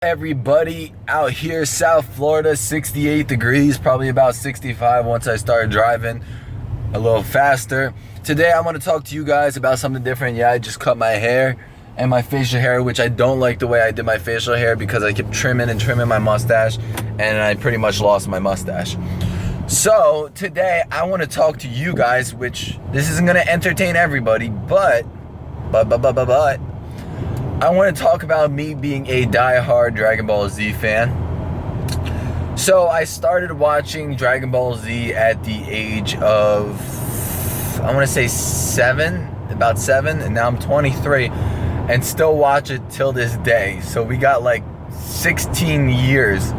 Everybody out here, South Florida, 68 degrees, probably about 65 once I started driving a little faster. Today I want to talk to you guys about something different. Yeah, I just cut my hair and my facial hair, which I don't like the way I did my facial hair because I kept trimming and trimming my mustache and I pretty much lost my mustache. So today I want to talk to you guys, which this isn't going to entertain everybody, but I want to talk about me being a die-hard Dragon Ball Z fan. So I started watching Dragon Ball Z at the age of, I want to say about 7, and now I'm 23, and still watch it till this day. So we got like 16 years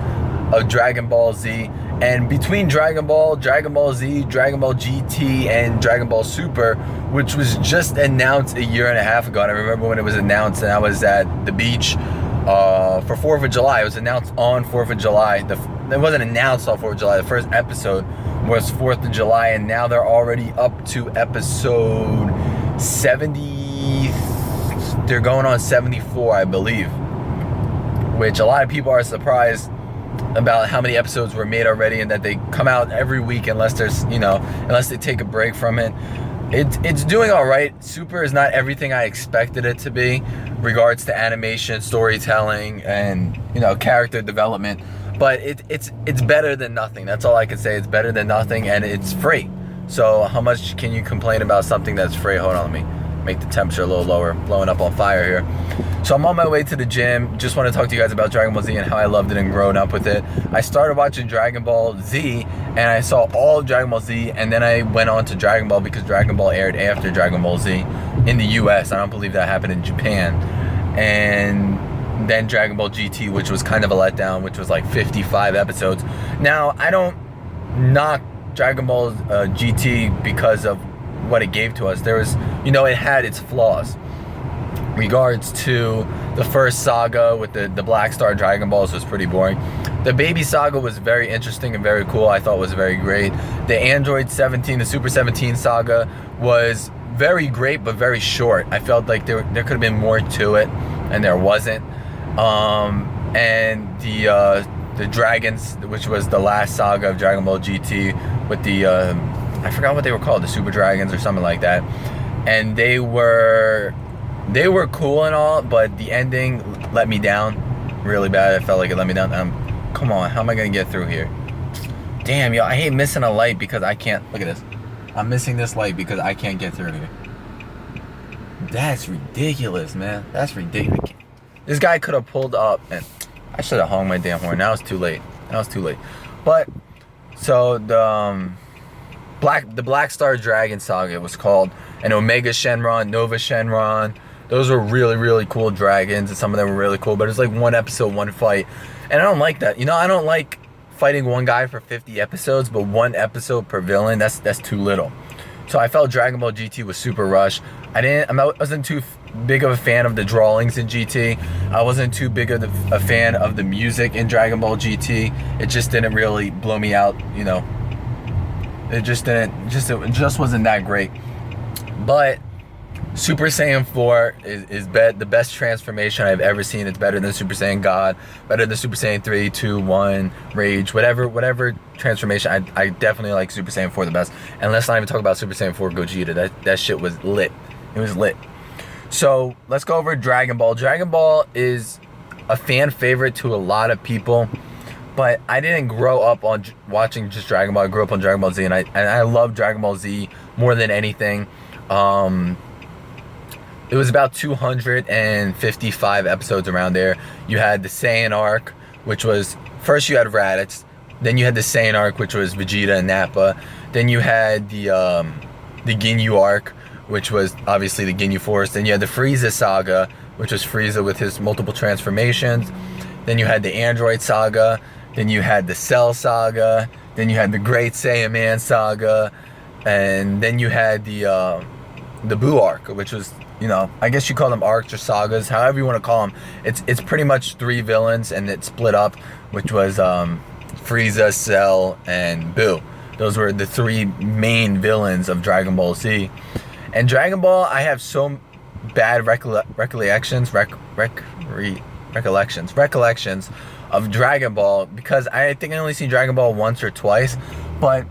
of Dragon Ball Z, and between Dragon Ball, Dragon Ball Z, Dragon Ball GT, and Dragon Ball Super, which was just announced a year and a half ago. And I remember when it was announced, and I was at the beach for 4th of July. It was announced on 4th of July. It wasn't announced on 4th of July. The first episode was 4th of July, and now they're already up to episode 70. They're going on 74, I believe, which a lot of people are surprised about how many episodes were made already, and that they come out every week unless there's, unless they take a break from it. It's doing all right. Super is not everything I expected it to be, regards to animation, storytelling, and character development. But it's better than nothing. That's all I can say. It's better than nothing, and it's free. So how much can you complain about something that's free? Hold on, let me make the temperature a little lower. Blowing up on fire here. So I'm on my way to the gym. Just want to talk to you guys about Dragon Ball Z and how I loved it and grown up with it. I started watching Dragon Ball Z, and I saw all of Dragon Ball Z, and then I went on to Dragon Ball because Dragon Ball aired after Dragon Ball Z in the US. I don't believe that happened in Japan. And then Dragon Ball GT, which was kind of a letdown, which was like 55 episodes. Now, I don't knock Dragon Ball GT because of what it gave to us. There was, it had its flaws. Regards to the first saga with the Black Star Dragon Balls was pretty boring. The Baby Saga was very interesting and very cool. I thought was very great. The Android 17, the Super 17 saga was very great but very short. I felt like there could have been more to it, and there wasn't. And the Dragons, which was the last saga of Dragon Ball GT with the I forgot what they were called, the Super Dragons or something like that. And they were cool and all, but the ending let me down really bad. I felt like it let me down. Come on, how am I gonna get through here? Damn, yo, I hate missing a light because I can't. Look at this. I'm missing this light because I can't get through here. That's ridiculous, man. That's ridiculous. This guy could have pulled up, and I should have hung my damn horn. Now it's too late. But so the Black Star Dragon Saga was called, and Omega Shenron, Nova Shenron. Those were really, really cool dragons, and some of them were really cool, but it's like one episode, one fight. And I don't like that. I don't like fighting one guy for 50 episodes, but one episode per villain, that's too little. So I felt Dragon Ball GT was super rushed. I wasn't too big of a fan of the drawings in GT. I wasn't too big of a fan of the music in Dragon Ball GT. It just didn't really blow me out, It just wasn't that great. But Super Saiyan 4 is the best transformation I've ever seen. It's better than Super Saiyan God, better than Super Saiyan 3, 2, 1, Rage, whatever transformation. I definitely like Super Saiyan 4 the best. And let's not even talk about Super Saiyan 4 Gogeta. That shit was lit. It was lit. So let's go over Dragon Ball. Dragon Ball is a fan favorite to a lot of people, but I didn't grow up on watching just Dragon Ball. I grew up on Dragon Ball Z, and I love Dragon Ball Z more than anything. It was about 255 episodes around there. You had the Saiyan arc, which was, first you had Raditz, then you had the Saiyan arc, which was Vegeta and Nappa. Then you had the Ginyu arc, which was obviously the Ginyu Force. Then you had the Frieza saga, which was Frieza with his multiple transformations. Then you had the Android saga. Then you had the Cell saga. Then you had the Great Saiyan Man saga. And then you had the Buu arc, which was, I guess you call them arcs or sagas, however you want to call them. It's pretty much 3 villains, and it split up, which was Frieza, Cell, and Buu. Those were the 3 main villains of Dragon Ball Z. And Dragon Ball, I have so bad recollections, recollections of Dragon Ball, because I think I only seen Dragon Ball once or twice, but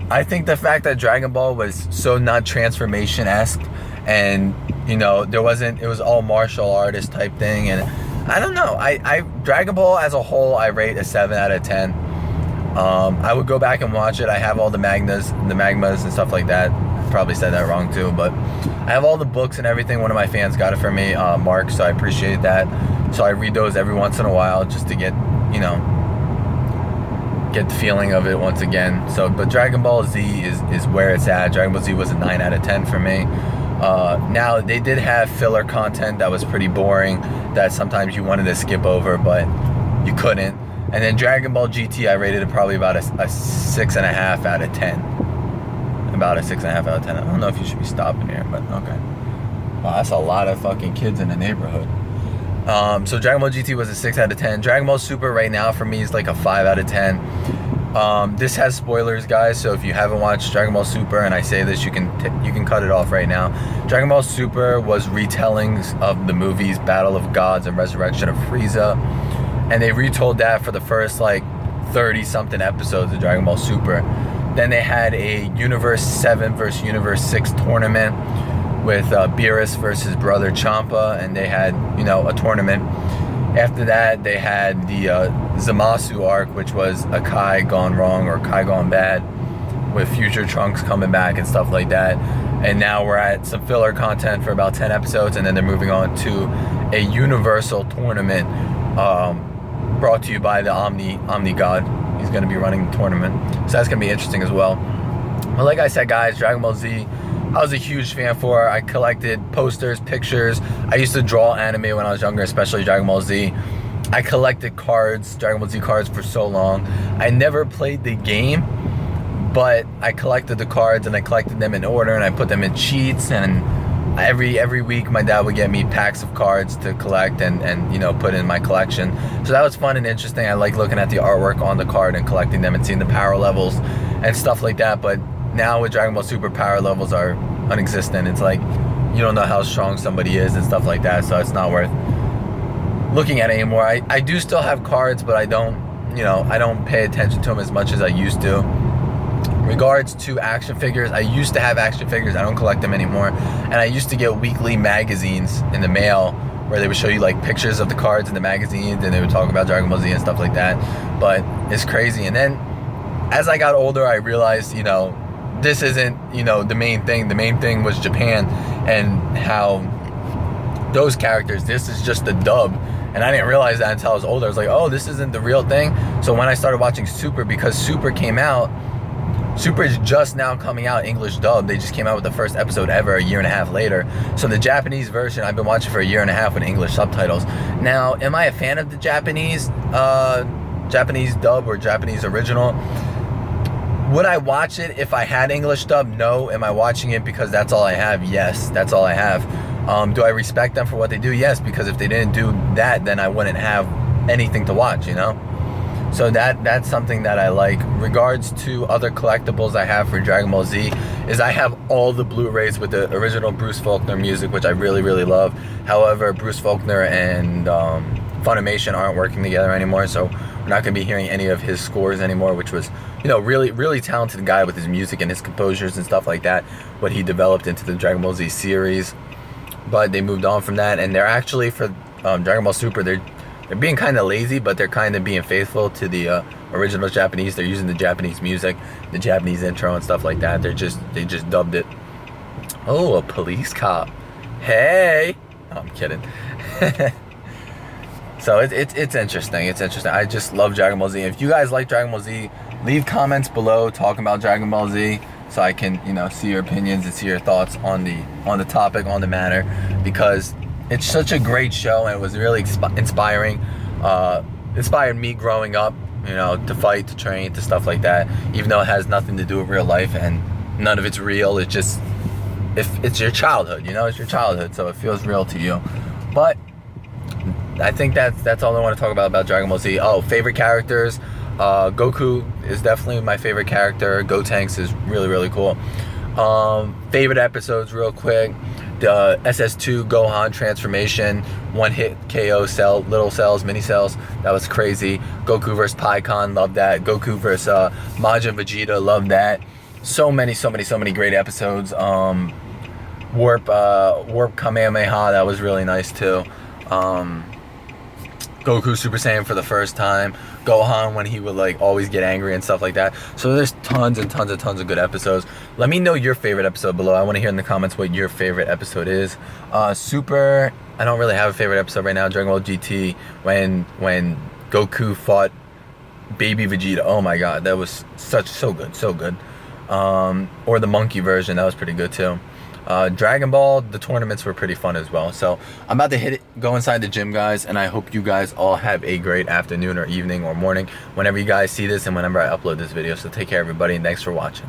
I think the fact that Dragon Ball was so not transformation-esque, and you know, it was all martial artist type thing, and I don't know, I Dragon Ball as a whole I rate a 7 out of 10. I would go back and watch it. I have all the magmas and stuff like that. Probably said that wrong too, but I have all the books and everything. One of my fans got it for me, Mark, so I appreciate that. So I read those every once in a while just to get, you know, get the feeling of it once again. So, but Dragon Ball Z is where it's at. Dragon Ball Z was a 9 out of 10 for me. Now, they did have filler content that was pretty boring, that sometimes you wanted to skip over, but you couldn't. And then Dragon Ball GT, I rated it probably about a 6.5 out of 10. About a 6.5 out of 10. I don't know if you should be stopping here, but okay. Wow, that's a lot of fucking kids in the neighborhood. So Dragon Ball GT was a 6 out of 10. Dragon Ball Super right now for me is like a 5 out of 10. This has spoilers, guys, so if you haven't watched Dragon Ball Super and I say this, you can cut it off right now. Dragon Ball Super was retellings of the movies Battle of Gods and Resurrection of Frieza, and they retold that for the first like 30 something episodes of Dragon Ball Super. Then they had a Universe 7 versus Universe 6 tournament with Beerus versus Brother Champa, and they had, you know, a tournament. After that, they had the Zamasu arc, which was a Kai gone wrong or Kai gone bad, with Future Trunks coming back and stuff like that. And now we're at some filler content for about 10 episodes, and then they're moving on to a Universal tournament brought to you by the Omni God. He's going to be running the tournament, so that's going to be interesting as well. But like I said, guys, Dragon Ball Z, I was a huge fan for. I collected posters, pictures. I used to draw anime when I was younger, especially Dragon Ball Z. I collected cards, Dragon Ball Z cards, for so long. I never played the game, but I collected the cards, and I collected them in order, and I put them in sheets, and every week my dad would get me packs of cards to collect and you know, put in my collection. So that was fun and interesting. I like looking at the artwork on the card and collecting them and seeing the power levels and stuff like that. But now with Dragon Ball Super, power levels are non-existent. It's like you don't know how strong somebody is and stuff like that, so it's not worth looking at anymore. I do still have cards, but I don't pay attention to them as much as I used to. Regards to action figures, I used to have action figures. I don't collect them anymore. And I used to get weekly magazines in the mail where they would show you like pictures of the cards in the magazines, and they would talk about Dragon Ball Z and stuff like that. But it's crazy. And then as I got older, I realized, you know, this isn't, you know, the main thing. The main thing was Japan and how those characters, this is just the dub. And I didn't realize that until I was older. I was like, oh, this isn't the real thing. So when I started watching Super, because Super came out, Super is just now coming out English dub. They just came out with the first episode ever a year and a half later. So the Japanese version I've been watching for a year and a half with English subtitles. Now, am I a fan of the Japanese dub or Japanese original? Would I watch it if I had English dub? No. Am I watching it because that's all I have? Yes, that's all I have. Do I respect them for what they do? Yes, because if they didn't do that, then I wouldn't have anything to watch, you know? So that's something that I like. Regards to other collectibles I have for Dragon Ball Z is I have all the Blu-rays with the original Bruce Faulkner music, which I really, really love. However, Bruce Faulkner and Funimation aren't working together anymore, so we're not going to be hearing any of his scores anymore, which was, you know, really, really talented guy with his music and his composures and stuff like that, what he developed into the Dragon Ball Z series. But they moved on from that, and they're actually, for Dragon Ball Super, they're being kind of lazy, but they're kind of being faithful to the original Japanese. They're using the Japanese music, the Japanese intro and stuff like that. They just dubbed it. Oh, a police cop. Hey. No, I'm kidding. So it's interesting. It's interesting. I just love Dragon Ball Z. If you guys like Dragon Ball Z, leave comments below talking about Dragon Ball Z, so I can, you know, see your opinions and see your thoughts on the topic, on the matter, because it's such a great show, and it was really inspiring. Inspired me growing up, you know, to fight, to train, to stuff like that. Even though it has nothing to do with real life and none of it's real, it's just, if it's your childhood, you know, it's your childhood, so it feels real to you. But I think that's all I want to talk about Dragon Ball Z. Oh, favorite characters. Goku is definitely my favorite character. Gotenks is really, really cool. Favorite episodes, real quick. The SS2 Gohan transformation, one hit KO cell, little cells, mini cells. That was crazy. Goku versus Pikkon, love that. Goku versus Majin Vegeta, love that. So many great episodes. Warp Kamehameha, that was really nice too. Goku Super Saiyan for the first time. Gohan when he would like always get angry and stuff like that. So there's tons and tons of good episodes. Let me know your favorite episode below. I want to hear in the comments what your favorite episode is. Super, I don't really have a favorite episode right now. Dragon Ball GT when Goku fought Baby Vegeta. Oh my god, that was so good. Or the monkey version, that was pretty good too. Dragon Ball, the tournaments were pretty fun as well. So I'm about to go inside the gym, guys, and I hope you guys all have a great afternoon or evening or morning whenever you guys see this and whenever I upload this video. So take care, everybody, and thanks for watching.